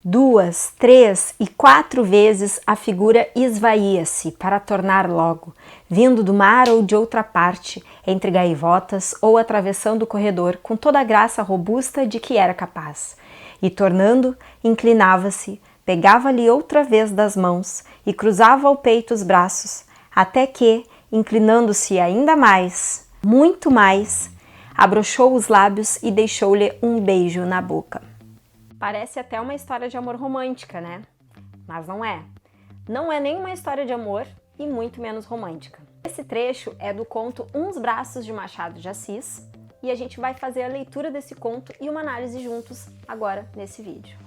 2, 3 e 4 vezes a figura esvaía-se para tornar logo, vindo do mar ou de outra parte, entre gaivotas ou atravessando o corredor com toda a graça robusta de que era capaz. E tornando, inclinava-se, pegava-lhe outra vez das mãos e cruzava ao peito os braços, até que, inclinando-se ainda mais, muito mais, abrochou os lábios e deixou-lhe um beijo na boca. Parece até uma história de amor romântica, né? Mas não é. Não é nem uma história de amor e muito menos romântica. Esse trecho é do conto Uns Braços de Machado de Assis e a gente vai fazer a leitura desse conto e uma análise juntos agora nesse vídeo.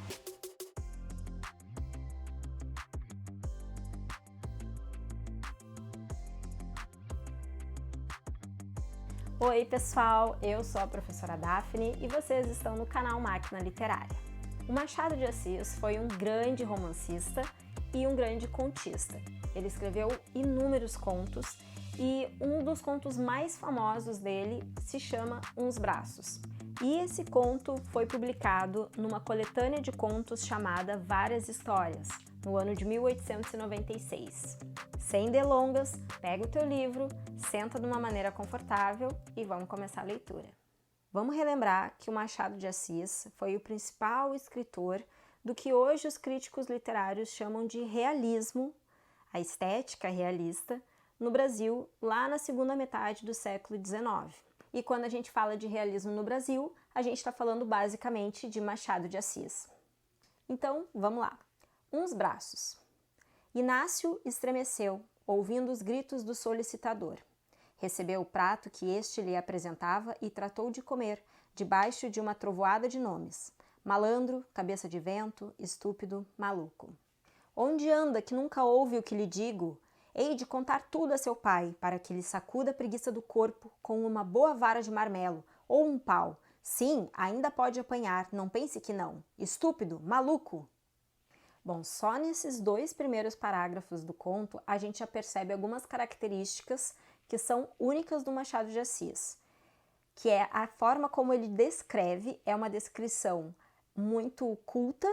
Oi pessoal, eu sou a professora Daphne e vocês estão no canal Máquina Literária. O Machado de Assis foi um grande romancista e um grande contista. Ele escreveu inúmeros contos e um dos contos mais famosos dele se chama Uns Braços. E esse conto foi publicado numa coletânea de contos chamada Várias Histórias, no ano de 1896. Sem delongas, pega o teu livro, senta de uma maneira confortável e vamos começar a leitura. Vamos relembrar que o Machado de Assis foi o principal escritor do que hoje os críticos literários chamam de realismo, a estética realista, no Brasil, lá na segunda metade do século XIX. E quando a gente fala de realismo no Brasil, a gente está falando basicamente de Machado de Assis. Então, vamos lá. Uns Braços. Inácio estremeceu, ouvindo os gritos do solicitador. Recebeu o prato que este lhe apresentava e tratou de comer, debaixo de uma trovoada de nomes. Malandro, cabeça de vento, estúpido, maluco. Onde anda que nunca ouve o que lhe digo? Hei de contar tudo a seu pai, para que lhe sacuda a preguiça do corpo com uma boa vara de marmelo, ou um pau. Sim, ainda pode apanhar, não pense que não. Estúpido, maluco! Bom, só nesses dois primeiros parágrafos do conto a gente já percebe algumas características que são únicas do Machado de Assis, que é a forma como ele descreve, é uma descrição muito culta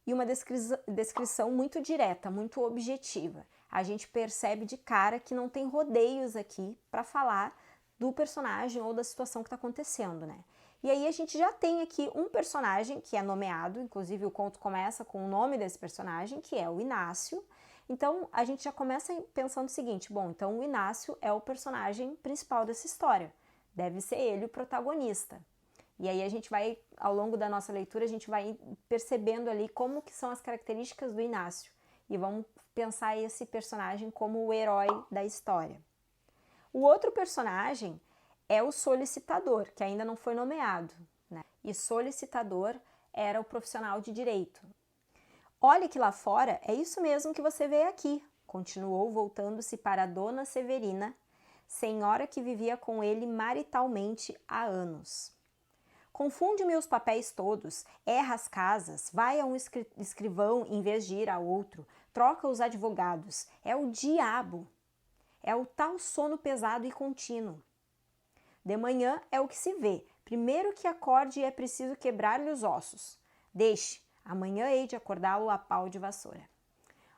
e uma descrição muito direta, muito objetiva. A gente percebe de cara que não tem rodeios aqui para falar do personagem ou da situação que está acontecendo, né? E aí a gente já tem aqui um personagem que é nomeado, inclusive o conto começa com o nome desse personagem, que é o Inácio. Então a gente já começa pensando o seguinte, bom, então o Inácio é o personagem principal dessa história, deve ser ele o protagonista. E aí a gente vai, ao longo da nossa leitura, a gente vai percebendo ali como que são as características do Inácio e vamos pensar esse personagem como o herói da história. O outro personagem é o solicitador, que ainda não foi nomeado, né? E solicitador era o profissional de direito. Olhe que lá fora é isso mesmo que você vê aqui, continuou voltando-se para a dona Severina, senhora que vivia com ele maritalmente há anos. Confunde-me os papéis todos, erra as casas, vai a um escrivão em vez de ir a outro, troca os advogados, é o diabo. É o tal sono pesado e contínuo. De manhã é o que se vê, primeiro que acorde é preciso quebrar-lhe os ossos. Deixe, amanhã hei de acordá-lo a pau de vassoura.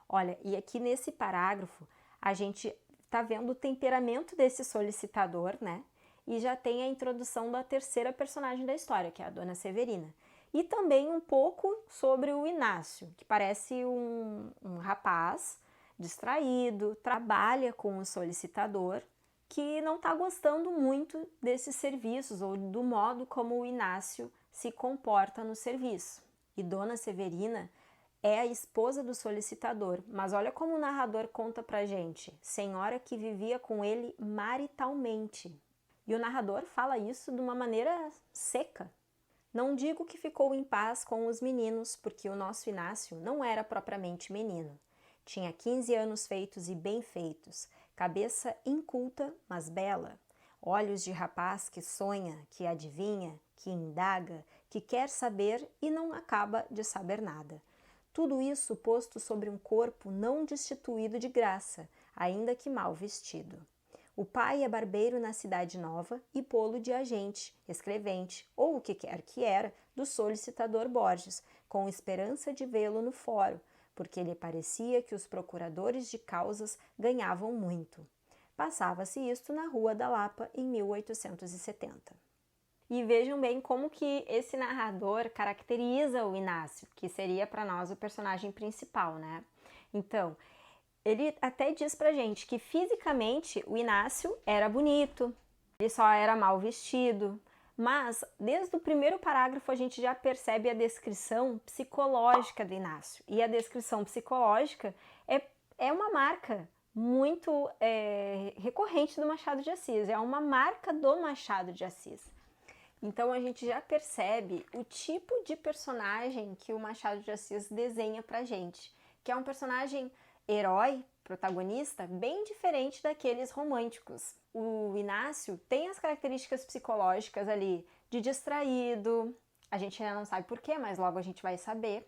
Olha, e aqui nesse parágrafo a gente está vendo o temperamento desse solicitador, né? E já tem a introdução da terceira personagem da história, que é a dona Severina. E também um pouco sobre o Inácio, que parece um rapaz distraído, trabalha com o solicitador, que não está gostando muito desses serviços ou do modo como o Inácio se comporta no serviço. E Dona Severina é a esposa do solicitador, mas olha como o narrador conta pra gente, senhora que vivia com ele maritalmente. E o narrador fala isso de uma maneira seca. Não digo que ficou em paz com os meninos, porque o nosso Inácio não era propriamente menino. Tinha 15 anos feitos e bem feitos, cabeça inculta, mas bela, olhos de rapaz que sonha, que adivinha, que indaga, que quer saber e não acaba de saber nada. Tudo isso posto sobre um corpo não destituído de graça, ainda que mal vestido. O pai é barbeiro na Cidade Nova e Polo de agente, escrevente, ou o que quer que era, do solicitador Borges, com esperança de vê-lo no fórum, porque lhe parecia que os procuradores de causas ganhavam muito. Passava-se isto na Rua da Lapa em 1870. E vejam bem como que esse narrador caracteriza o Inácio, que seria para nós o personagem principal, né? Então, ele até diz pra gente que fisicamente o Inácio era bonito, ele só era mal vestido, mas desde o primeiro parágrafo a gente já percebe a descrição psicológica do Inácio. E a descrição psicológica é uma marca muito recorrente do Machado de Assis, é uma marca do Machado de Assis. Então a gente já percebe o tipo de personagem que o Machado de Assis desenha pra gente, que é um personagem herói, protagonista, bem diferente daqueles românticos. O Inácio tem as características psicológicas ali de distraído, a gente ainda não sabe porquê, mas logo a gente vai saber,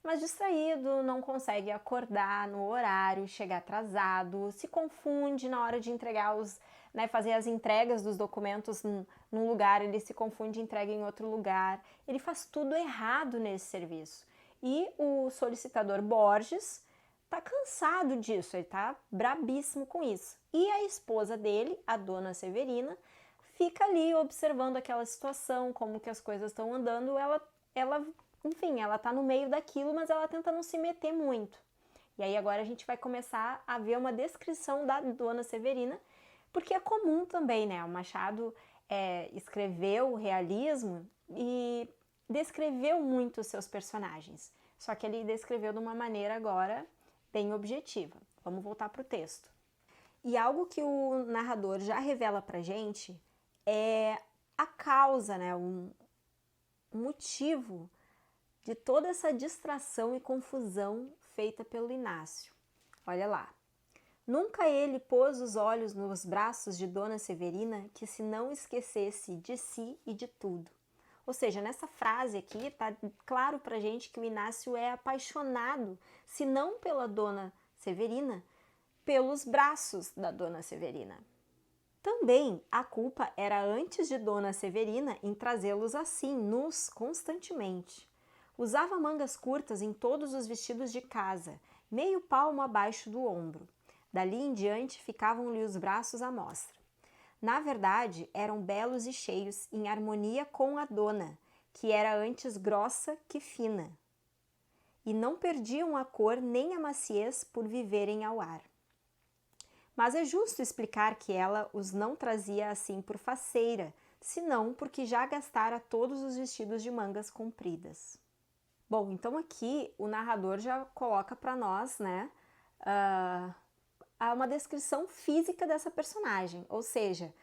mas distraído, não consegue acordar no horário, chega atrasado, se confunde na hora de entregar fazer as entregas dos documentos num lugar, ele se confunde e entrega em outro lugar. Ele faz tudo errado nesse serviço. E o solicitador Borges tá cansado disso, ele tá brabíssimo com isso. E a esposa dele, a dona Severina, fica ali observando aquela situação, como que as coisas estão andando. Enfim, ela tá no meio daquilo, mas ela tenta não se meter muito. E aí agora a gente vai começar a ver uma descrição da dona Severina, porque é comum também, né? O Machado escreveu o realismo e descreveu muito os seus personagens. Só que ele descreveu de uma maneira agora bem objetiva. Vamos voltar para o texto. E algo que o narrador já revela pra gente é a causa, né? Um motivo de toda essa distração e confusão feita pelo Inácio. Olha lá. Nunca ele pôs os olhos nos braços de Dona Severina que se não esquecesse de si e de tudo. Ou seja, nessa frase aqui tá claro pra gente que o Inácio é apaixonado, se não pela Dona Severina, pelos braços da Dona Severina. Também a culpa era antes de Dona Severina em trazê-los assim, nus, constantemente. Usava mangas curtas em todos os vestidos de casa, meio palmo abaixo do ombro. Dali em diante ficavam-lhe os braços à mostra. Na verdade, eram belos e cheios, em harmonia com a dona, que era antes grossa que fina. E não perdiam a cor nem a maciez por viverem ao ar. Mas é justo explicar que ela os não trazia assim por faceira, senão porque já gastara todos os vestidos de mangas compridas. Bom, então aqui o narrador já coloca para nós, né, uma descrição física dessa personagem, ou seja,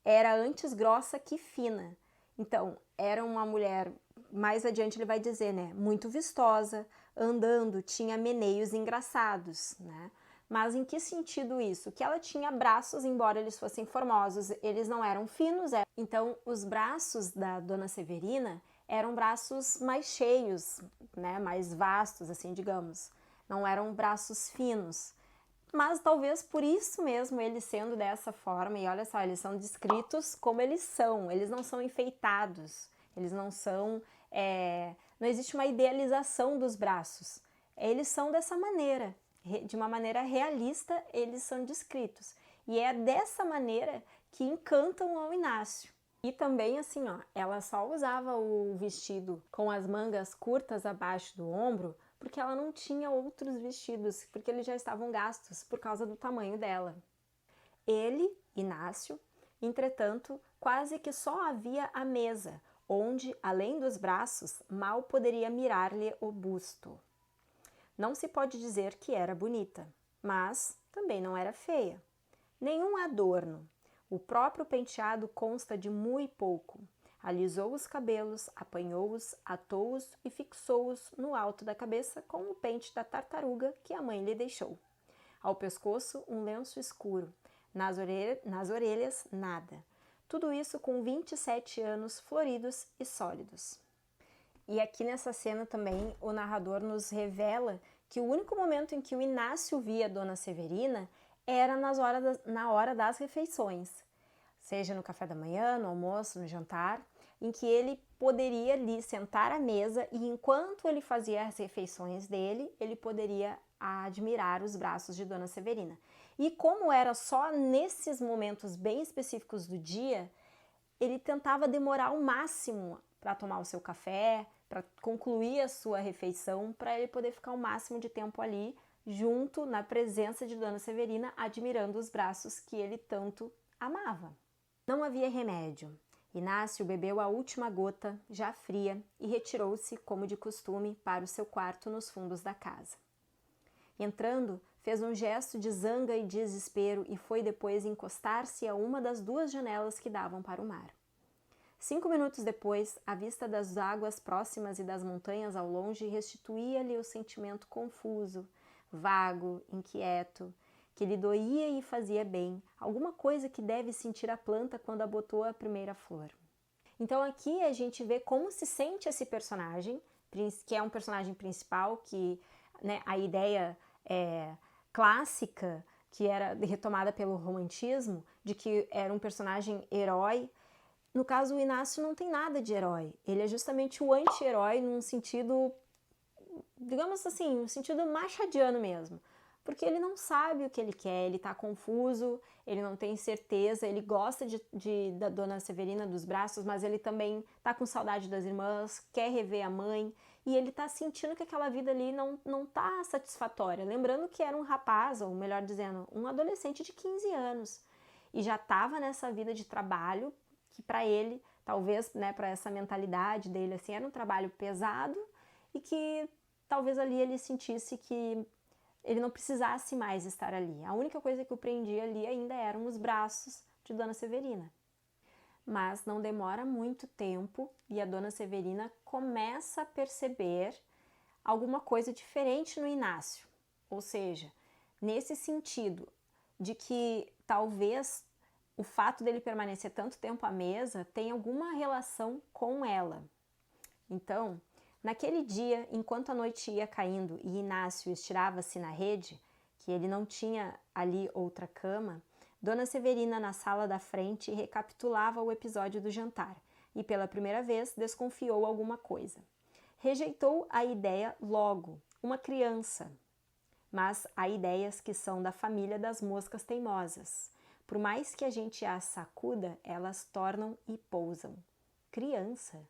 era antes grossa que fina. Então, era uma mulher, mais adiante ele vai dizer, né, muito vistosa, andando, tinha meneios engraçados, né? Mas em que sentido isso? Que ela tinha braços, embora eles fossem formosos, eles não eram finos. Então, os braços da Dona Severina eram braços mais cheios, né, mais vastos, assim, digamos. Não eram braços finos. Mas talvez por isso mesmo, eles sendo dessa forma, e olha só, eles são descritos como eles não são enfeitados, eles não são, não existe uma idealização dos braços. Eles são dessa maneira, de uma maneira realista, eles são descritos. E é dessa maneira que encantam ao Inácio. E também assim, ó, ela só usava o vestido com as mangas curtas abaixo do ombro porque ela não tinha outros vestidos, porque eles já estavam gastos por causa do tamanho dela. Ele, Inácio, entretanto, quase que só havia a mesa, onde, além dos braços, mal poderia mirar-lhe o busto. Não se pode dizer que era bonita, mas também não era feia. Nenhum adorno. O próprio penteado consta de muito pouco. Alisou os cabelos, apanhou-os, atou-os e fixou-os no alto da cabeça com o pente da tartaruga que a mãe lhe deixou. Ao pescoço, um lenço escuro. Nas orelhas, nada. Tudo isso com 27 anos floridos e sólidos. E aqui nessa cena também o narrador nos revela que o único momento em que o Inácio via Dona Severina era na hora das refeições, seja no café da manhã, no almoço, no jantar, em que ele poderia ali sentar à mesa e enquanto ele fazia as refeições dele, ele poderia admirar os braços de Dona Severina. E como era só nesses momentos bem específicos do dia, ele tentava demorar ao máximo para tomar o seu café, para concluir a sua refeição, para ele poder ficar o máximo de tempo ali, junto, na presença de Dona Severina, admirando os braços que ele tanto amava. Não havia remédio. Inácio bebeu a última gota, já fria, e retirou-se, como de costume, para o seu quarto nos fundos da casa. Entrando, fez um gesto de zanga e desespero e foi depois encostar-se a uma das duas janelas que davam para o mar. 5 minutos depois, a vista das águas próximas e das montanhas ao longe restituía-lhe o sentimento confuso, vago, inquieto, que lhe doía e fazia bem, alguma coisa que deve sentir a planta quando abotou a primeira flor. Então aqui a gente vê como se sente esse personagem, que é um personagem principal, que né, a ideia clássica, que era retomada pelo romantismo, de que era um personagem herói. No caso, o Inácio não tem nada de herói, ele é justamente o anti-herói num sentido, digamos assim, um sentido machadiano mesmo. Porque ele não sabe o que ele quer, ele tá confuso, ele não tem certeza, ele gosta da Dona Severina dos braços, mas ele também tá com saudade das irmãs, quer rever a mãe, e ele tá sentindo que aquela vida ali não tá satisfatória. Lembrando que era um rapaz, ou melhor dizendo, um adolescente de 15 anos, e já tava nessa vida de trabalho, que para ele, talvez, né, para essa mentalidade dele, assim, era um trabalho pesado, e que talvez ali ele sentisse que ele não precisasse mais estar ali. A única coisa que o prendia ali ainda eram os braços de Dona Severina. Mas não demora muito tempo e a Dona Severina começa a perceber alguma coisa diferente no Inácio. Ou seja, nesse sentido de que talvez o fato dele permanecer tanto tempo à mesa tenha alguma relação com ela. Então, naquele dia, enquanto a noite ia caindo e Inácio estirava-se na rede, que ele não tinha ali outra cama, Dona Severina na sala da frente recapitulava o episódio do jantar e pela primeira vez desconfiou alguma coisa. Rejeitou a ideia logo, uma criança. Mas há ideias que são da família das moscas teimosas. Por mais que a gente as sacuda, elas tornam e pousam. Criança.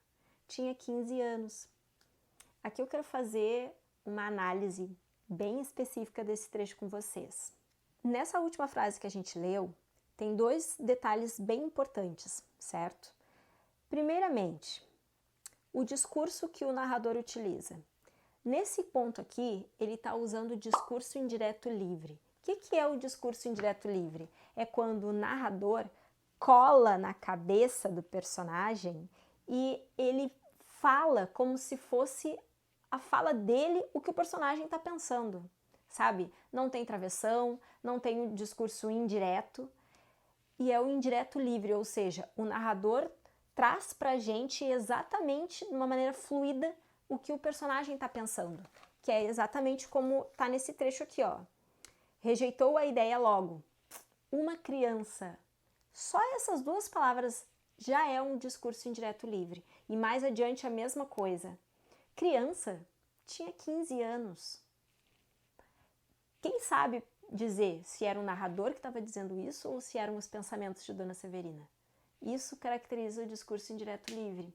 Tinha 15 anos. Aqui eu quero fazer uma análise bem específica desse trecho com vocês. Nessa última frase que a gente leu, tem 2 detalhes bem importantes, certo? Primeiramente, o discurso que o narrador utiliza. Nesse ponto aqui, ele está usando o discurso indireto livre. O que é o discurso indireto livre? É quando o narrador cola na cabeça do personagem e ele fala como se fosse a fala dele o que o personagem está pensando, sabe? Não tem travessão, não tem um discurso indireto, e é o indireto livre, ou seja, o narrador traz pra gente exatamente, de uma maneira fluida, o que o personagem está pensando, que é exatamente como tá nesse trecho aqui, ó. Rejeitou a ideia logo. Uma criança. Só essas 2 palavras já é um discurso indireto livre. E mais adiante a mesma coisa. Criança tinha 15 anos. Quem sabe dizer se era o narrador que estava dizendo isso ou se eram os pensamentos de Dona Severina? Isso caracteriza o discurso indireto livre.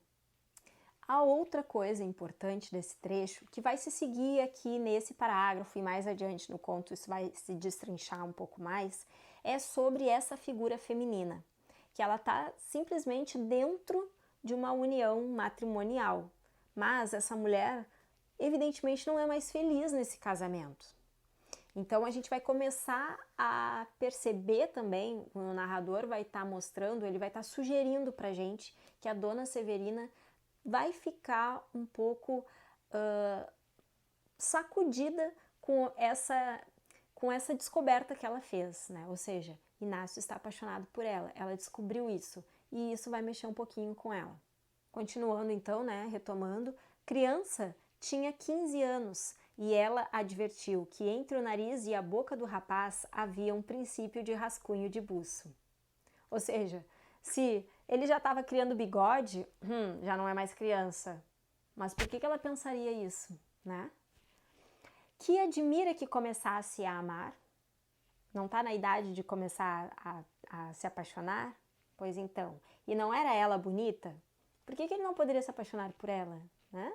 A outra coisa importante desse trecho, que vai se seguir aqui nesse parágrafo e mais adiante no conto isso vai se destrinchar um pouco mais, é sobre essa figura feminina, que ela está simplesmente dentro de uma união matrimonial. Mas essa mulher, evidentemente, não é mais feliz nesse casamento. Então a gente vai começar a perceber também, o narrador vai estar mostrando, ele vai estar sugerindo pra gente que a Dona Severina vai ficar um pouco sacudida com essa descoberta que ela fez, né? Ou seja, Inácio está apaixonado por ela, ela descobriu isso e isso vai mexer um pouquinho com ela. Continuando então, né, retomando, criança tinha 15 anos e ela advertiu que entre o nariz e a boca do rapaz havia um princípio de rascunho de buço. Ou seja, se ele já estava criando bigode, já não é mais criança. Mas por que ela pensaria isso, né? Que admira que começasse a amar? Não está na idade de começar a se apaixonar? Pois então, e não era ela bonita? Por que ele não poderia se apaixonar por ela, né?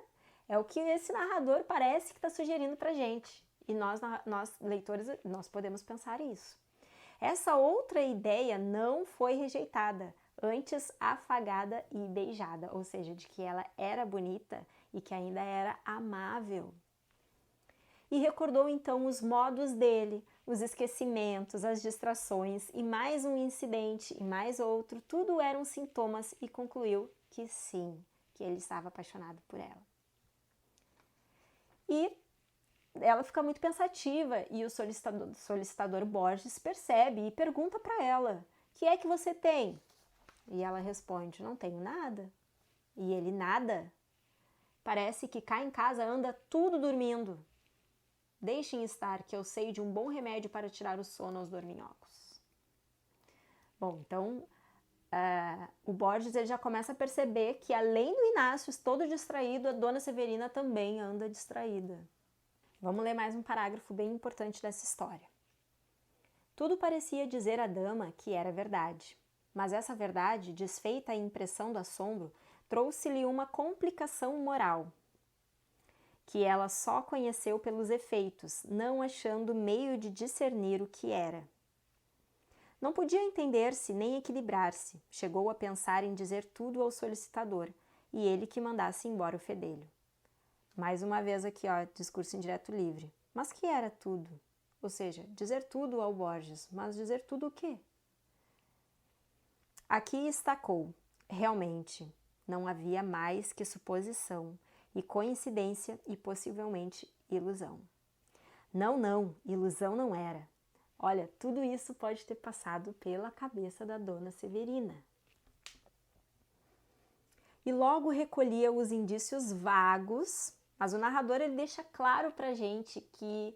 É o que esse narrador parece que está sugerindo para gente. E nós, leitores, nós podemos pensar isso. Essa outra ideia não foi rejeitada, antes afagada e beijada, ou seja, de que ela era bonita e que ainda era amável. E recordou então os modos dele, os esquecimentos, as distrações e mais um incidente e mais outro, tudo eram sintomas e concluiu que sim, que ele estava apaixonado por ela. E ela fica muito pensativa e o solicitador Borges percebe e pergunta para ela: "O que é que você tem?" E ela responde: "Não tenho nada." E ele: "Nada? Parece que cá em casa anda tudo dormindo. Deixem estar, que eu sei de um bom remédio para tirar o sono aos dorminhocos." Bom, então o Borges ele já começa a perceber que além do Inácio todo distraído, a Dona Severina também anda distraída. Vamos ler mais um parágrafo bem importante dessa história. Tudo parecia dizer à dama que era verdade, mas essa verdade, desfeita a impressão do assombro, trouxe-lhe uma complicação moral, que ela só conheceu pelos efeitos, não achando meio de discernir o que era. Não podia entender-se nem equilibrar-se, chegou a pensar em dizer tudo ao solicitador, e ele que mandasse embora o fedelho. Mais uma vez aqui, discurso indireto livre. Mas que era tudo? Ou seja, dizer tudo ao Borges, mas dizer tudo o quê? Aqui estacou. Realmente, não havia mais que suposição, e coincidência e possivelmente ilusão. Não, ilusão não era. Olha, tudo isso pode ter passado pela cabeça da Dona Severina. E logo recolhia os indícios vagos, mas o narrador ele deixa claro pra gente que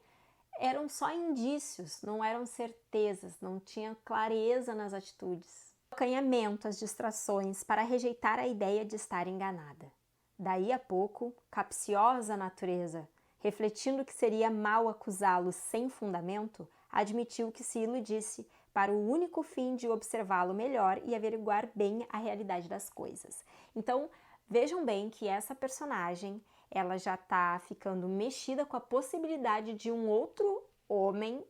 eram só indícios, não eram certezas, não tinha clareza nas atitudes. O acanhamento, as distrações para rejeitar a ideia de estar enganada. Daí a pouco, capciosa natureza, refletindo que seria mal acusá-lo sem fundamento, admitiu que se iludisse para o único fim de observá-lo melhor e averiguar bem a realidade das coisas. Então, vejam bem que essa personagem, ela já está ficando mexida com a possibilidade de um outro homem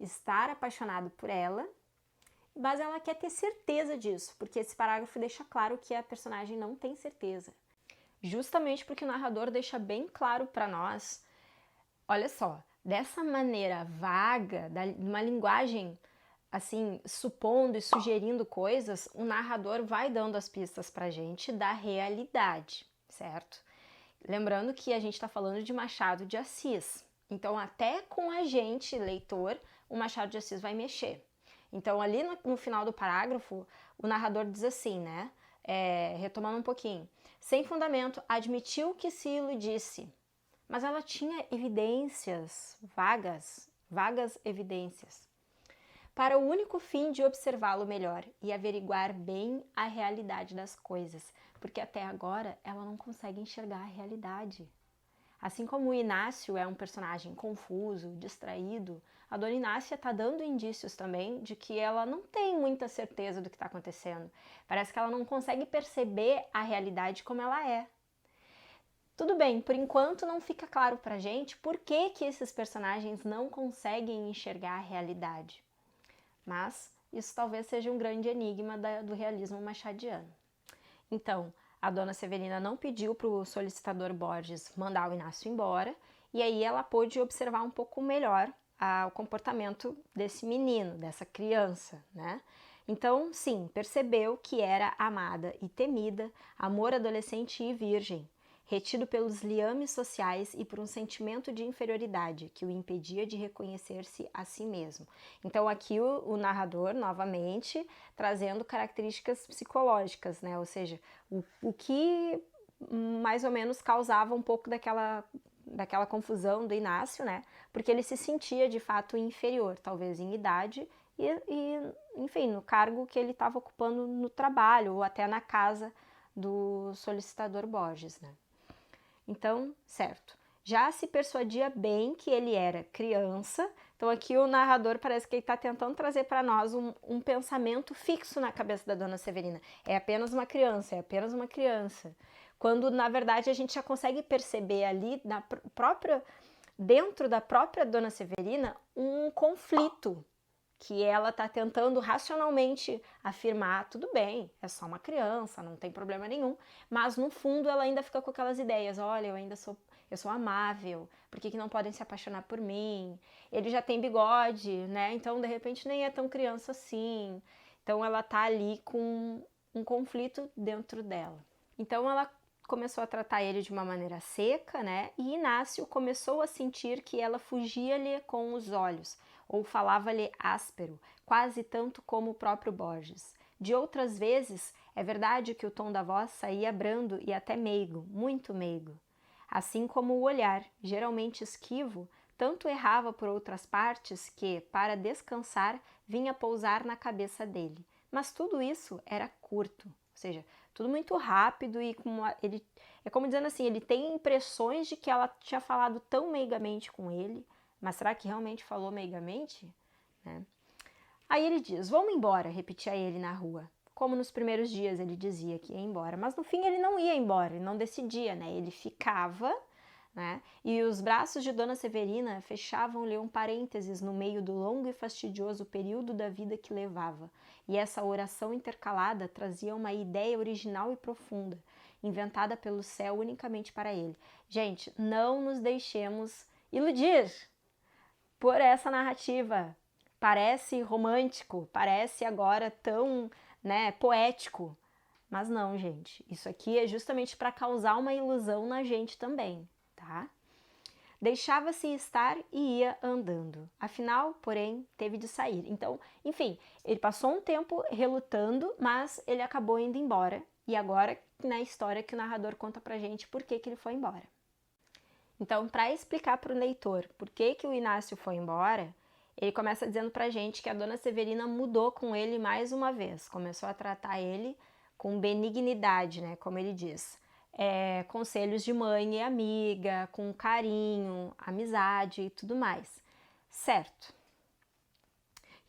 estar apaixonado por ela, mas ela quer ter certeza disso, porque esse parágrafo deixa claro que a personagem não tem certeza. Justamente porque o narrador deixa bem claro para nós, olha só, dessa maneira vaga, uma linguagem assim, supondo e sugerindo coisas, o narrador vai dando as pistas pra gente da realidade, certo? Lembrando que a gente está falando de Machado de Assis, então até com a gente, leitor, o Machado de Assis vai mexer. Então ali no final do parágrafo, o narrador diz assim, né, retomando um pouquinho, sem fundamento, admitiu que se iludisse, mas ela tinha evidências vagas evidências, para o único fim de observá-lo melhor e averiguar bem a realidade das coisas, porque até agora ela não consegue enxergar a realidade. Assim como o Inácio é um personagem confuso, distraído, a Dona Inácia está dando indícios também de que ela não tem muita certeza do que está acontecendo. Parece que ela não consegue perceber a realidade como ela é. Tudo bem, por enquanto não fica claro pra gente por que esses personagens não conseguem enxergar a realidade. Mas isso talvez seja um grande enigma do realismo machadiano. Então, a Dona Severina não pediu para o solicitador Borges mandar o Inácio embora, e aí ela pôde observar um pouco melhor o comportamento desse menino, dessa criança, né? Então, sim, percebeu que era amada e temida, amor adolescente e virgem, retido pelos liames sociais e por um sentimento de inferioridade que o impedia de reconhecer-se a si mesmo. Então aqui o narrador, novamente, trazendo características psicológicas, né? Ou seja, o que mais ou menos causava um pouco daquela daquela confusão do Inácio, né? Porque ele se sentia de fato inferior, talvez em idade enfim, no cargo que ele estava ocupando no trabalho ou até na casa do solicitador Borges, né? Então, certo. Já se persuadia bem que ele era criança. Então aqui o narrador parece que ele está tentando trazer para nós um pensamento fixo na cabeça da Dona Severina. É apenas uma criança, é apenas uma criança. Quando, na verdade, a gente já consegue perceber ali, dentro da própria Dona Severina, um conflito que ela está tentando racionalmente afirmar, tudo bem, é só uma criança, não tem problema nenhum, mas no fundo ela ainda fica com aquelas ideias, olha, eu sou amável, por que não podem se apaixonar por mim? Ele já tem bigode, né? Então, de repente, nem é tão criança assim. Então, ela tá ali com um conflito dentro dela. Então, ela começou a tratar ele de uma maneira seca, né? E Inácio começou a sentir que ela fugia-lhe com os olhos, ou falava-lhe áspero, quase tanto como o próprio Borges. De outras vezes, é verdade que o tom da voz saía brando e até meigo, muito meigo. Assim como o olhar, geralmente esquivo, tanto errava por outras partes que, para descansar, vinha pousar na cabeça dele. Mas tudo isso era curto, ou seja, tudo muito rápido e ele é como dizendo assim, ele tem impressões de que ela tinha falado tão meigamente com ele, mas será que realmente falou meigamente? Né? Aí ele diz, vamos embora, repetia ele na rua. Como nos primeiros dias ele dizia que ia embora, mas no fim ele não ia embora, ele não decidia, né? Ele ficava, né? E os braços de Dona Severina fechavam-lhe um parênteses no meio do longo e fastidioso período da vida que levava. E essa oração intercalada trazia uma ideia original e profunda, inventada pelo céu unicamente para ele. Gente, não nos deixemos iludir por essa narrativa. Parece romântico, parece agora tão, né, poético. Mas não, gente. Isso aqui é justamente para causar uma ilusão na gente também, tá? Deixava-se estar e ia andando. Afinal, porém, teve de sair. Então, enfim, ele passou um tempo relutando, mas ele acabou indo embora. E agora, na história que o narrador conta pra gente por que ele foi embora. Então, para explicar para o leitor por que o Inácio foi embora, ele começa dizendo pra gente que a Dona Severina mudou com ele mais uma vez. Começou a tratar ele com benignidade, né, como ele diz. Conselhos de mãe e amiga, com carinho, amizade e tudo mais. Certo.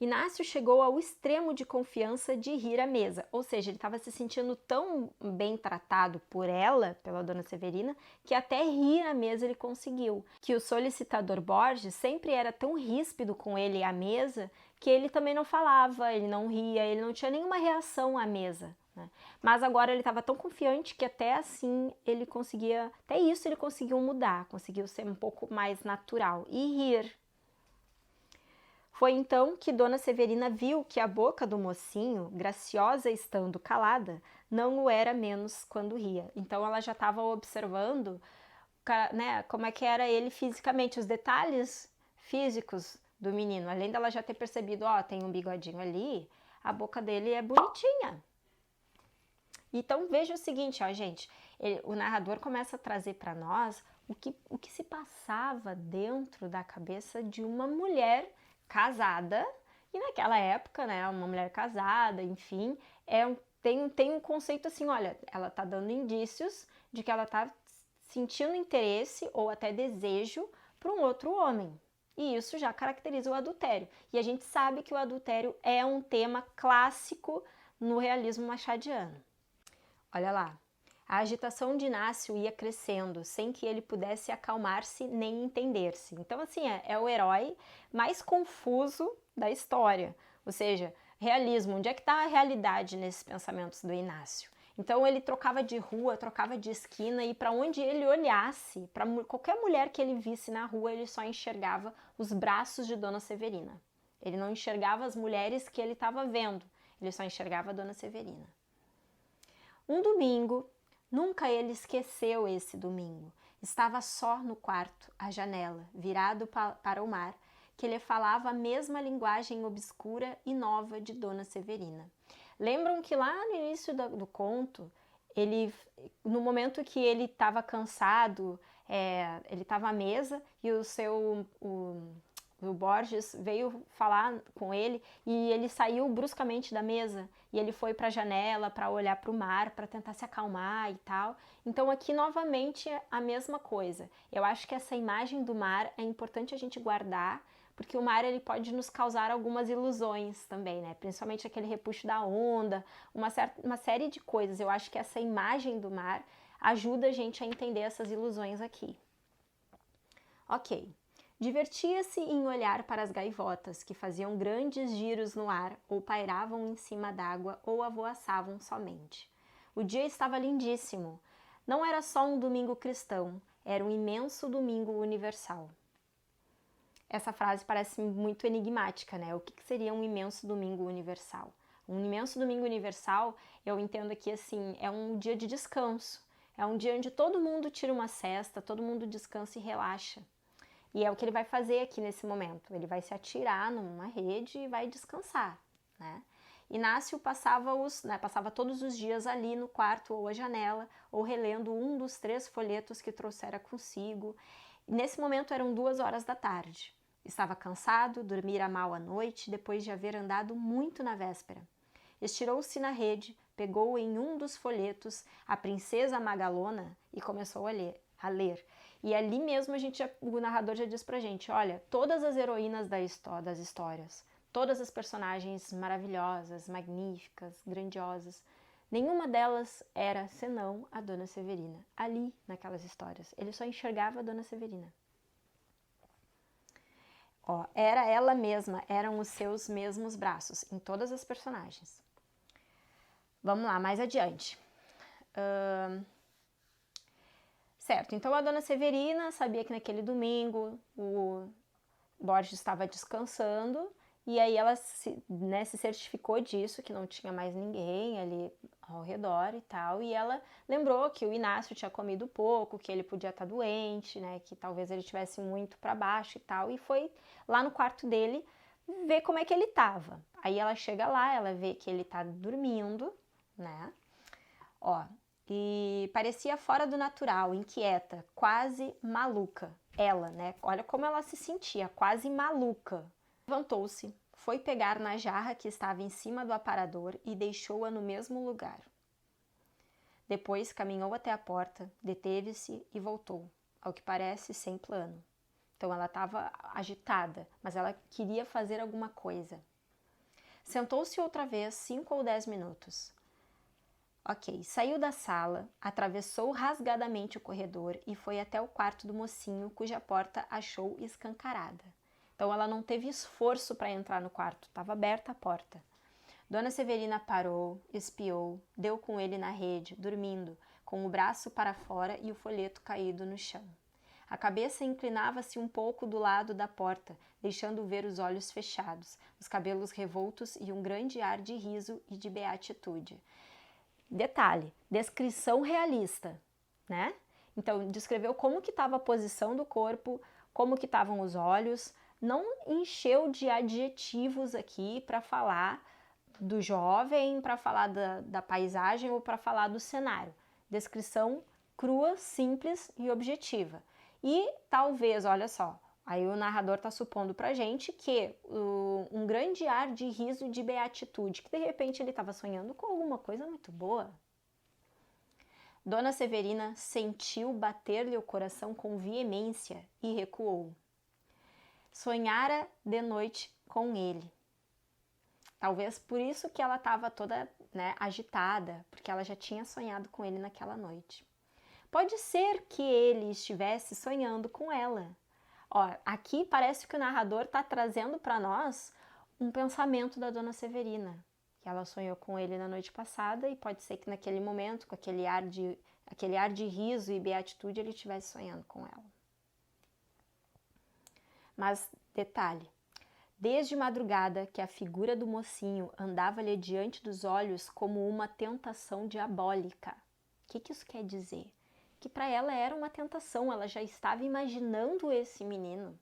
Inácio chegou ao extremo de confiança de rir à mesa, ou seja, ele estava se sentindo tão bem tratado por ela, pela Dona Severina, que até rir à mesa ele conseguiu. Que o solicitador Borges sempre era tão ríspido com ele à mesa que ele também não falava, ele não ria, ele não tinha nenhuma reação à mesa. Né? Mas agora ele estava tão confiante que até assim ele conseguia, até isso ele conseguiu mudar, conseguiu ser um pouco mais natural e rir. Foi então que Dona Severina viu que a boca do mocinho, graciosa estando calada, não o era menos quando ria. Então ela já estava observando, né, como é que era ele fisicamente, os detalhes físicos do menino. Além dela já ter percebido, ó, tem um bigodinho ali, a boca dele é bonitinha. Então veja o seguinte, ó, gente, o narrador começa a trazer para nós o que se passava dentro da cabeça de uma mulher casada, e naquela época, né, uma mulher casada, enfim, tem um conceito assim, olha, ela tá dando indícios de que ela tá sentindo interesse ou até desejo por um outro homem. E isso já caracteriza o adultério. E a gente sabe que o adultério é um tema clássico no realismo machadiano. Olha lá. A agitação de Inácio ia crescendo, sem que ele pudesse acalmar-se nem entender-se. Então, assim, é o herói mais confuso da história. Ou seja, realismo, onde é que está a realidade nesses pensamentos do Inácio? Então, ele trocava de rua, trocava de esquina, e para onde ele olhasse, para qualquer mulher que ele visse na rua, ele só enxergava os braços de Dona Severina. Ele não enxergava as mulheres que ele estava vendo, ele só enxergava a Dona Severina. Um domingo, nunca ele esqueceu esse domingo. Estava só no quarto, à janela, virado para o mar, que lhe falava a mesma linguagem obscura e nova de Dona Severina. Lembram que lá no início do conto, no momento que ele estava cansado, ele estava à mesa e o Borges veio falar com ele e ele saiu bruscamente da mesa e ele foi para a janela para olhar para o mar, para tentar se acalmar e tal. Então aqui novamente a mesma coisa. Eu acho que essa imagem do mar é importante a gente guardar, porque o mar ele pode nos causar algumas ilusões também, né? Principalmente aquele repuxo da onda, uma série de coisas. Eu acho que essa imagem do mar ajuda a gente a entender essas ilusões aqui. Ok. Divertia-se em olhar para as gaivotas, que faziam grandes giros no ar, ou pairavam em cima d'água, ou avoaçavam somente. O dia estava lindíssimo. Não era só um domingo cristão, era um imenso domingo universal. Essa frase parece muito enigmática, né? O que seria um imenso domingo universal? Um imenso domingo universal, eu entendo aqui assim, é um dia de descanso. É um dia onde todo mundo tira uma siesta, todo mundo descansa e relaxa. E é o que ele vai fazer aqui nesse momento. Ele vai se atirar numa rede e vai descansar, né? Inácio passava todos os dias ali no quarto ou à janela, ou relendo um dos 3 folhetos que trouxera consigo. Nesse momento eram 2 horas da tarde. Estava cansado, dormira mal à noite, depois de haver andado muito na véspera. Estirou-se na rede, pegou em um dos folhetos A Princesa Magalona e começou a ler. E ali mesmo o narrador já diz pra gente, olha, todas as heroínas das histórias, todas as personagens maravilhosas, magníficas, grandiosas, nenhuma delas era senão a Dona Severina, ali naquelas histórias. Ele só enxergava a Dona Severina. Ó, era ela mesma, eram os seus mesmos braços, em todas as personagens. Vamos lá, mais adiante. Certo, então a Dona Severina sabia que naquele domingo o Borges estava descansando e aí ela se certificou disso, que não tinha mais ninguém ali ao redor e tal, e ela lembrou que o Inácio tinha comido pouco, que ele podia estar doente, né, que talvez ele estivesse muito para baixo e tal, e foi lá no quarto dele ver como é que ele estava. Aí ela chega lá, ela vê que ele está dormindo, né, ó, e parecia fora do natural, inquieta, quase maluca. Ela, né? Olha como ela se sentia, quase maluca. Levantou-se, foi pegar na jarra que estava em cima do aparador e deixou-a no mesmo lugar. Depois caminhou até a porta, deteve-se e voltou, ao que parece sem plano. Então ela estava agitada, mas ela queria fazer alguma coisa. Sentou-se outra vez 5 ou 10 minutos. Ok, saiu da sala, atravessou rasgadamente o corredor e foi até o quarto do mocinho, cuja porta achou escancarada. Então ela não teve esforço para entrar no quarto, estava aberta a porta. Dona Severina parou, espiou, deu com ele na rede, dormindo, com o braço para fora e o folheto caído no chão. A cabeça inclinava-se um pouco do lado da porta, deixando ver os olhos fechados, os cabelos revoltos e um grande ar de riso e de beatitude. Detalhe, descrição realista, né? Então, descreveu como que estava a posição do corpo, como que estavam os olhos, não encheu de adjetivos aqui para falar do jovem, para falar da paisagem ou para falar do cenário. Descrição crua, simples e objetiva. E talvez, olha só, aí o narrador está supondo pra gente que um grande ar de riso e de beatitude, que de repente ele estava sonhando com alguma coisa muito boa. Dona Severina sentiu bater-lhe o coração com veemência e recuou. Sonhara de noite com ele. Talvez por isso que ela estava toda, né, agitada, porque ela já tinha sonhado com ele naquela noite. Pode ser que ele estivesse sonhando com ela. Ó, aqui parece que o narrador está trazendo para nós um pensamento da Dona Severina, que ela sonhou com ele na noite passada e pode ser que naquele momento, com aquele ar de riso e beatitude, ele estivesse sonhando com ela. Mas, detalhe, desde madrugada que a figura do mocinho andava-lhe diante dos olhos como uma tentação diabólica. O que isso quer dizer? Que para ela era uma tentação, ela já estava imaginando esse menino,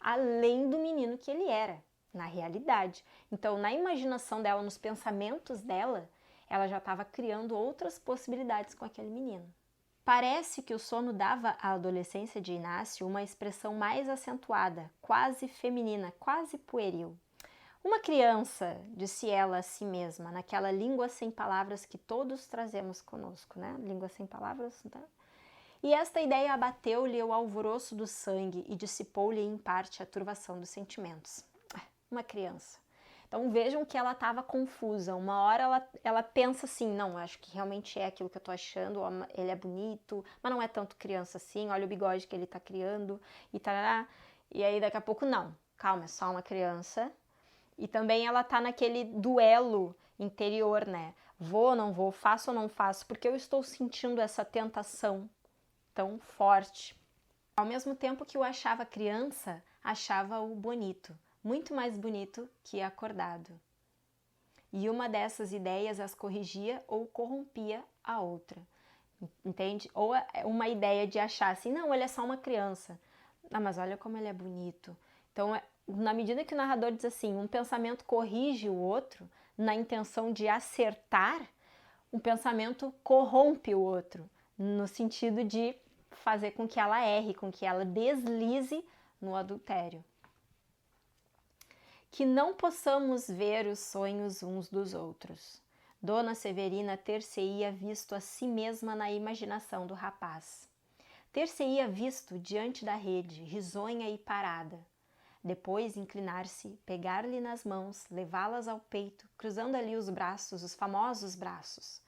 além do menino que ele era, na realidade. Então, na imaginação dela, nos pensamentos dela, ela já estava criando outras possibilidades com aquele menino. Parece que o sono dava à adolescência de Inácio uma expressão mais acentuada, quase feminina, quase pueril. Uma criança, disse ela a si mesma, naquela língua sem palavras que todos trazemos conosco, né? Língua sem palavras, tá? E esta ideia abateu-lhe o alvoroço do sangue e dissipou-lhe em parte a turvação dos sentimentos. Uma criança. Então vejam que ela estava confusa. Uma hora ela pensa assim, não, acho que realmente é aquilo que eu tô achando, ele é bonito, mas não é tanto criança assim, olha o bigode que ele tá criando e tarará. E aí daqui a pouco, não, calma, é só uma criança. E também ela tá naquele duelo interior, né? Vou ou não vou, faço ou não faço, porque eu estou sentindo essa tentação tão forte. Ao mesmo tempo que o achava criança, achava-o bonito, muito mais bonito que acordado. E uma dessas ideias as corrigia ou corrompia a outra, entende? Ou uma ideia de achar assim, não, ele é só uma criança. Ah, mas olha como ele é bonito. Então, na medida que o narrador diz assim, um pensamento corrige o outro, na intenção de acertar, um pensamento corrompe o outro, no sentido de fazer com que ela erre, com que ela deslize no adultério. Que não possamos ver os sonhos uns dos outros. Dona Severina ter-se-ia visto a si mesma na imaginação do rapaz. Ter-se-ia visto diante da rede, risonha e parada. Depois inclinar-se, pegar-lhe nas mãos, levá-las ao peito, cruzando ali os braços, os famosos braços.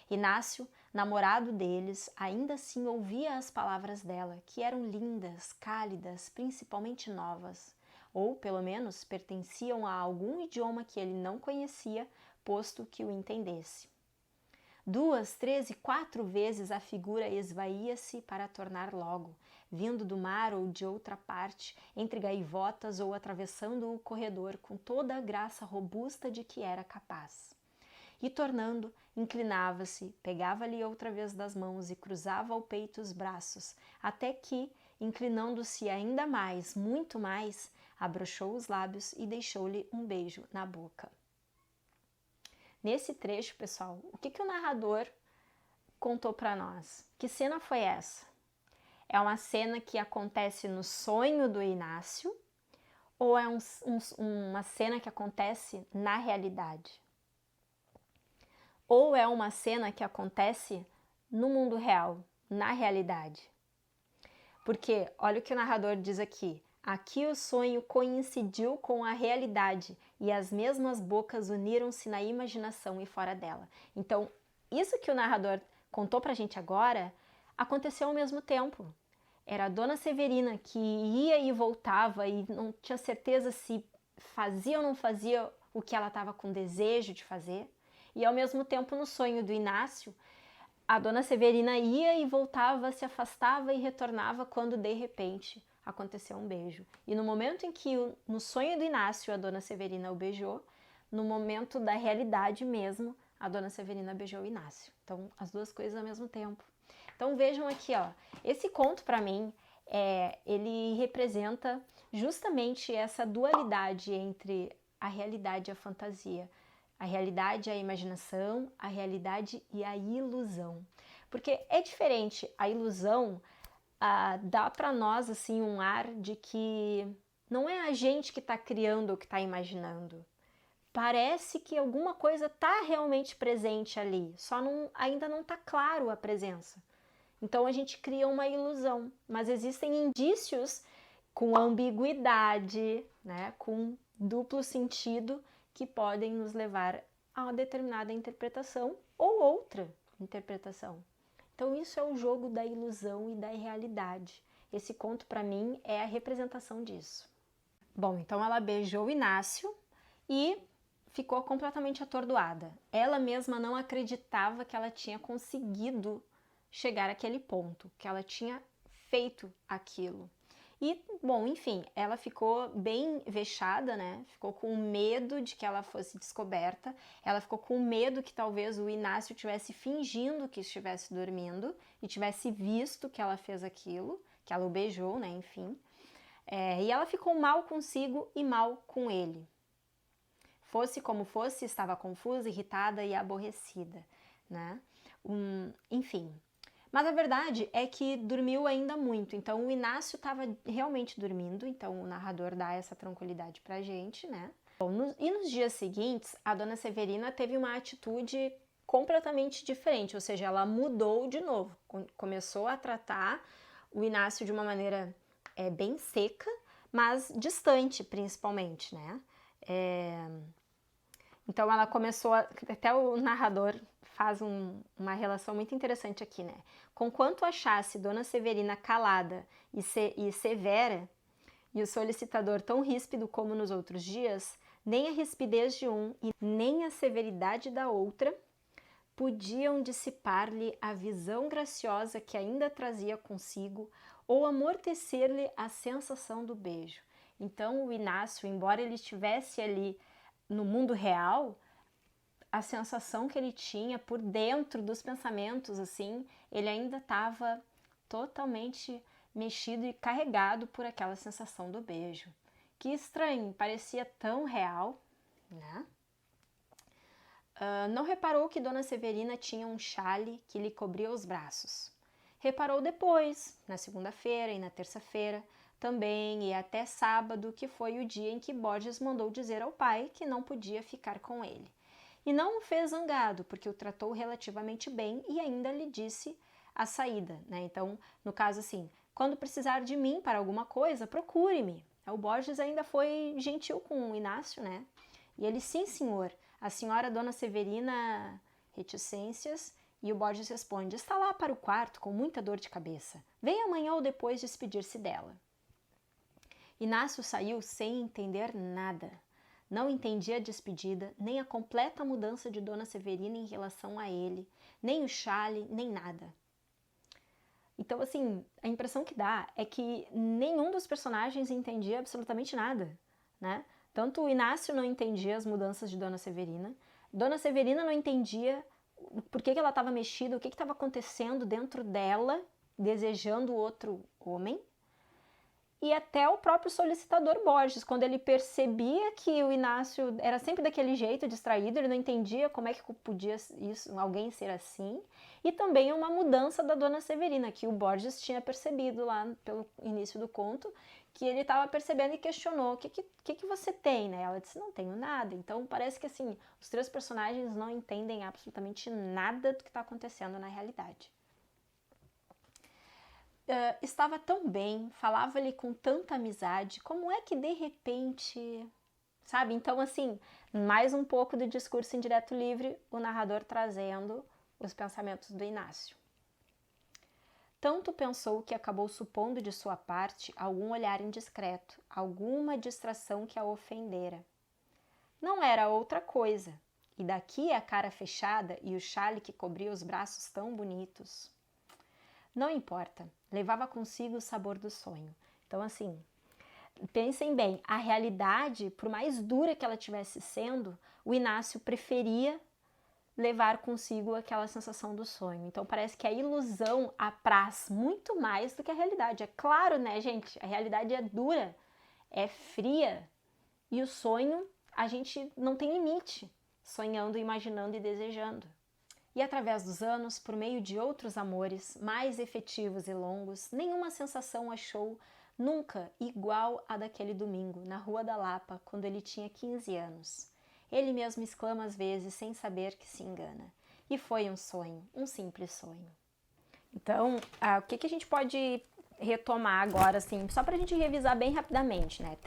Inácio, namorado deles, ainda assim ouvia as palavras dela, que eram lindas, cálidas, principalmente novas, ou, pelo menos, pertenciam a algum idioma que ele não conhecia, posto que o entendesse. 2, 3 e 4 vezes a figura esvaía-se para tornar logo, vindo do mar ou de outra parte, entre gaivotas ou atravessando o corredor com toda a graça robusta de que era capaz. E tornando, inclinava-se, pegava-lhe outra vez das mãos e cruzava ao peito os braços, até que, inclinando-se ainda mais, muito mais, abrochou os lábios e deixou-lhe um beijo na boca. Nesse trecho, pessoal, o que o narrador contou para nós? Que cena foi essa? É uma cena que acontece no sonho do Inácio ou é uma cena que acontece na realidade? Ou é uma cena que acontece no mundo real, na realidade? Porque, olha o que o narrador diz aqui. Aqui o sonho coincidiu com a realidade e as mesmas bocas uniram-se na imaginação e fora dela. Então, isso que o narrador contou pra gente agora aconteceu ao mesmo tempo. Era a Dona Severina que ia e voltava e não tinha certeza se fazia ou não fazia o que ela estava com desejo de fazer. E ao mesmo tempo, no sonho do Inácio, a Dona Severina ia e voltava, se afastava e retornava quando, de repente, aconteceu um beijo. E no momento em que, no sonho do Inácio, a Dona Severina o beijou, no momento da realidade mesmo, a Dona Severina beijou o Inácio. Então, as duas coisas ao mesmo tempo. Então, vejam aqui, ó, esse conto, para mim, ele representa justamente essa dualidade entre a realidade e a fantasia. A realidade e a imaginação, a realidade e a ilusão. Porque é diferente, a ilusão dá para nós assim um ar de que não é a gente que está criando ou que está imaginando. Parece que alguma coisa está realmente presente ali, só ainda não está claro a presença. Então a gente cria uma ilusão, mas existem indícios com ambiguidade, né, com duplo sentido, que podem nos levar a uma determinada interpretação ou outra interpretação. Então isso é o jogo da ilusão e da realidade. Esse conto, para mim, é a representação disso. Bom, então ela beijou o Inácio e ficou completamente atordoada. Ela mesma não acreditava que ela tinha conseguido chegar àquele ponto, que ela tinha feito aquilo. E, bom, enfim, ela ficou bem vexada, né? Ficou com medo de que ela fosse descoberta. Ela ficou com medo que talvez o Inácio tivesse fingindo que estivesse dormindo e tivesse visto que ela fez aquilo, que ela o beijou, né? Enfim. E ela ficou mal consigo e mal com ele. Fosse como fosse, estava confusa, irritada e aborrecida, né? Enfim. Mas a verdade é que dormiu ainda muito, então o Inácio estava realmente dormindo, então o narrador dá essa tranquilidade pra gente, né? Bom, e nos dias seguintes, a dona Severina teve uma atitude completamente diferente, ou seja, ela mudou de novo, começou a tratar o Inácio de uma maneira bem seca, mas distante principalmente, né? Então ela começou, até o narrador faz uma relação muito interessante aqui, né? Conquanto achasse Dona Severina calada e severa, e o solicitador tão ríspido como nos outros dias, nem a rispidez de um e nem a severidade da outra podiam dissipar-lhe a visão graciosa que ainda trazia consigo ou amortecer-lhe a sensação do beijo. Então o Inácio, embora ele estivesse ali no mundo real, a sensação que ele tinha por dentro dos pensamentos, assim, ele ainda estava totalmente mexido e carregado por aquela sensação do beijo. Que estranho, parecia tão real, né? Não reparou que Dona Severina tinha um chale que lhe cobria os braços. Reparou depois, na segunda-feira e na terça-feira, também e até sábado, que foi o dia em que Borges mandou dizer ao pai que não podia ficar com ele. E não o fez zangado, porque o tratou relativamente bem e ainda lhe disse a saída, né? Então, no caso assim, quando precisar de mim para alguma coisa, procure-me. O Borges ainda foi gentil com o Inácio, né? E ele, sim, senhor. A senhora Dona Severina, reticências, e o Borges responde, está lá para o quarto com muita dor de cabeça. Venha amanhã ou depois despedir-se dela. Inácio saiu sem entender nada. Não entendia a despedida, nem a completa mudança de Dona Severina em relação a ele, nem o chale, nem nada. Então, assim, a impressão que dá é que nenhum dos personagens entendia absolutamente nada, né? Tanto o Inácio não entendia as mudanças de Dona Severina não entendia por que ela estava mexida, o que estava acontecendo dentro dela, desejando outro homem. E até o próprio solicitador Borges, quando ele percebia que o Inácio era sempre daquele jeito, distraído, ele não entendia como é que podia alguém ser assim. E também uma mudança da Dona Severina, que o Borges tinha percebido lá pelo início do conto, que ele estava percebendo e questionou, o que você tem, né? Ela disse, não tenho nada. Então parece que assim, os três personagens não entendem absolutamente nada do que está acontecendo na realidade. Estava tão bem, falava-lhe com tanta amizade, como é que de repente, sabe? Então, assim, mais um pouco do discurso indireto livre, o narrador trazendo os pensamentos do Inácio. Tanto pensou que acabou supondo de sua parte algum olhar indiscreto, alguma distração que a ofendera. Não era outra coisa, e daqui a cara fechada e o chale que cobria os braços tão bonitos. Não importa, levava consigo o sabor do sonho. Então, assim, pensem bem, a realidade, por mais dura que ela tivesse sendo, o Inácio preferia levar consigo aquela sensação do sonho. Então, parece que a ilusão apraz muito mais do que a realidade. É claro, né, gente? A realidade é dura, é fria, e o sonho, a gente não tem limite, sonhando, imaginando e desejando. E através dos anos, por meio de outros amores, mais efetivos e longos, nenhuma sensação achou nunca igual à daquele domingo, na Rua da Lapa, quando ele tinha 15 anos. Ele mesmo exclama às vezes, sem saber que se engana. E foi um sonho, um simples sonho. Então, o que a gente pode retomar agora, assim, só para a gente revisar bem rapidamente, né?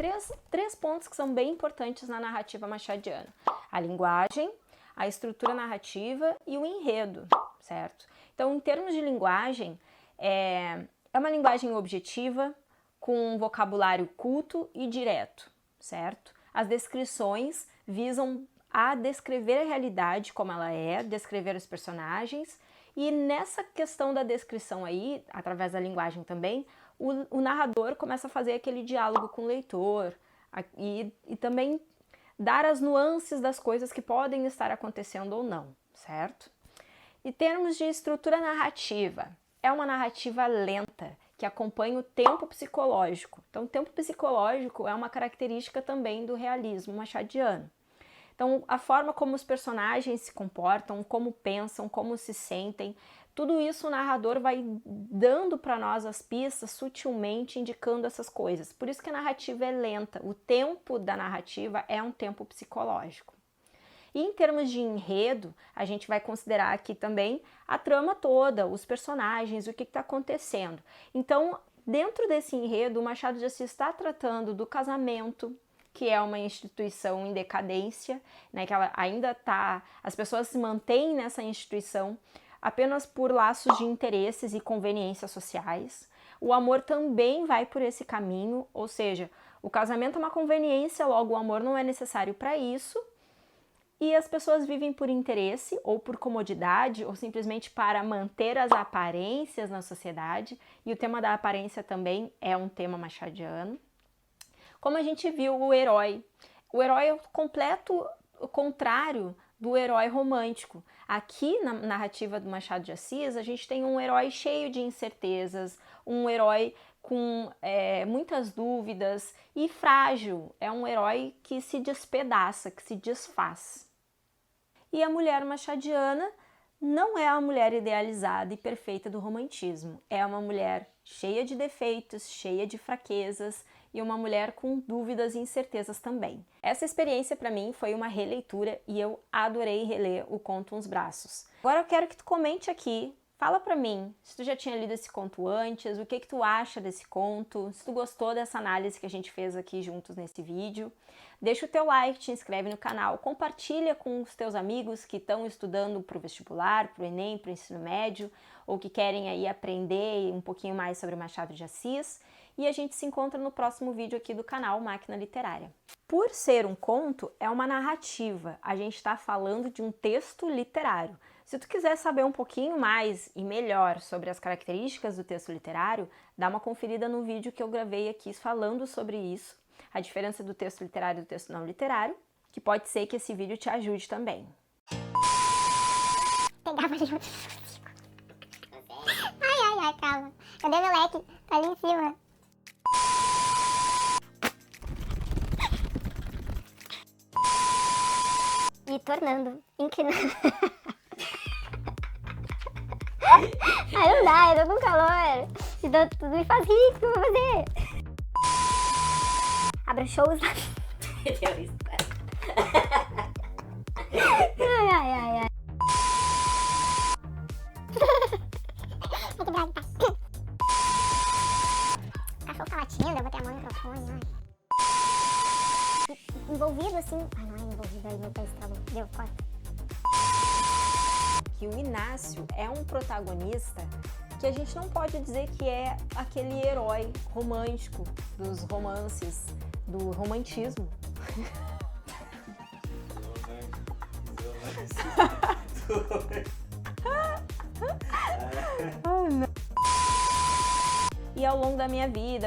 Três pontos que são bem importantes na narrativa machadiana. A linguagem, a estrutura narrativa e o enredo, certo? Então, em termos de linguagem, é uma linguagem objetiva, com um vocabulário culto e direto, certo? As descrições visam a descrever a realidade como ela é, descrever os personagens, e nessa questão da descrição aí, através da linguagem também, o narrador começa a fazer aquele diálogo com o leitor e também dar as nuances das coisas que podem estar acontecendo ou não, certo? Em termos de estrutura narrativa, é uma narrativa lenta, que acompanha o tempo psicológico. Então, o tempo psicológico é uma característica também do realismo machadiano. Então, a forma como os personagens se comportam, como pensam, como se sentem, Tudo isso o narrador vai dando para nós as pistas sutilmente, indicando essas coisas. Por isso que a narrativa é lenta. O tempo da narrativa é um tempo psicológico. E em termos de enredo, a gente vai considerar aqui também a trama toda, os personagens, o que está acontecendo. Então, dentro desse enredo, o Machado de Assis está tratando do casamento, que é uma instituição em decadência, né, que ela ainda está, as pessoas se mantêm nessa instituição apenas por laços de interesses e conveniências sociais. O amor também vai por esse caminho, ou seja, o casamento é uma conveniência, logo o amor não é necessário para isso, e as pessoas vivem por interesse, ou por comodidade, ou simplesmente para manter as aparências na sociedade, e o tema da aparência também é um tema machadiano. Como a gente viu o herói é o completo contrário do herói romântico. Aqui na narrativa do Machado de Assis, a gente tem um herói cheio de incertezas, um herói com muitas dúvidas e frágil. É um herói que se despedaça, que se desfaz. E a mulher machadiana não é a mulher idealizada e perfeita do romantismo. É uma mulher cheia de defeitos, cheia de fraquezas e uma mulher com dúvidas e incertezas também. Essa experiência para mim foi uma releitura e eu adorei reler o conto Uns Braços. Agora eu quero que tu comente aqui, fala para mim se tu já tinha lido esse conto antes, o que tu acha desse conto, se tu gostou dessa análise que a gente fez aqui juntos nesse vídeo. Deixa o teu like, te inscreve no canal, compartilha com os teus amigos que estão estudando para o vestibular, para o Enem, para o ensino médio, ou que querem aí aprender um pouquinho mais sobre Machado de Assis. E a gente se encontra no próximo vídeo aqui do canal Máquina Literária. Por ser um conto, é uma narrativa, a gente está falando de um texto literário. Se tu quiser saber um pouquinho mais e melhor sobre as características do texto literário, dá uma conferida no vídeo que eu gravei aqui falando sobre isso, a diferença do texto literário e do texto não literário, que pode ser que esse vídeo te ajude também. Pegava junto. Ai, calma. Cadê meu leque? Tá ali em cima. E tornando, inclinando. Ai, não dá, eu tô com calor. Então, tudo me faz rir, o que eu vou fazer? Abrochou os lábios. Ai. Vou quebrar a guitarra. O cachorro tá latindo, eu botei a mão no microfone, ai. Envolvido assim. Ai, não é envolvido, aí meu pé estralou. Deu, corta. Que o Inácio é um protagonista que a gente não pode dizer que é aquele herói romântico dos romances, do romantismo. E ao longo da minha vida,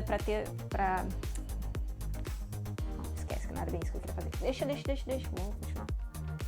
esquece que não era bem isso que eu queria fazer. Deixa, vamos continuar.